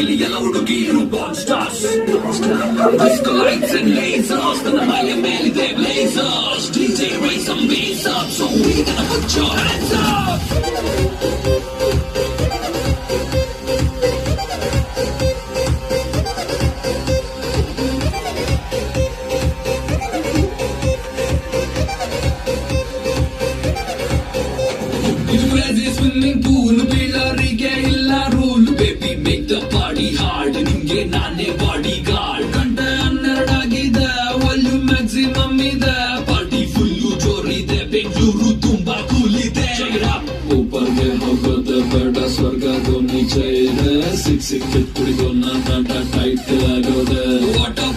ಇಲ್ಲಿ ಎಲ್ಲ ಹುಡುಗಿರು ball stars. Disco lights and lasers, ನನ್ನ ಮೈಯ ಮೇಲಿದೆ blazers. DJ raise some bass up, so we gonna put your hands up. Swimming pool, ಬೀಳರಿಗೆ ಇಲ್ಲ rule. Baby make the party hard, ನಿಂಗೆ ನಾನೇ ಬಾಡಿ ಗಾರ್ಡ್. ಗಂಟೆ 12 ಆಗಿದೆ, ವಾಲ್ಯೂಮ್ ಮ್ಯಾಕ್ಸಿಮಮ್ ಇದೆ. Party full ಜೋರಿದೆ, Bengaluru ತುಂಬಾ ಕೂಲ್ ಇದೆ. ಊಪರ್ಗೆ ಹೋಗೋದು ಬೇಡ, ಸ್ವರ್ಗದು ನಿಜ ಇದೆ. ಸಿಕ್ಕಿದ್ ಕುಡಿದು ನನ್ನ ಟೈಟ್ ಆಗೋದೆ. ವಾಟರ್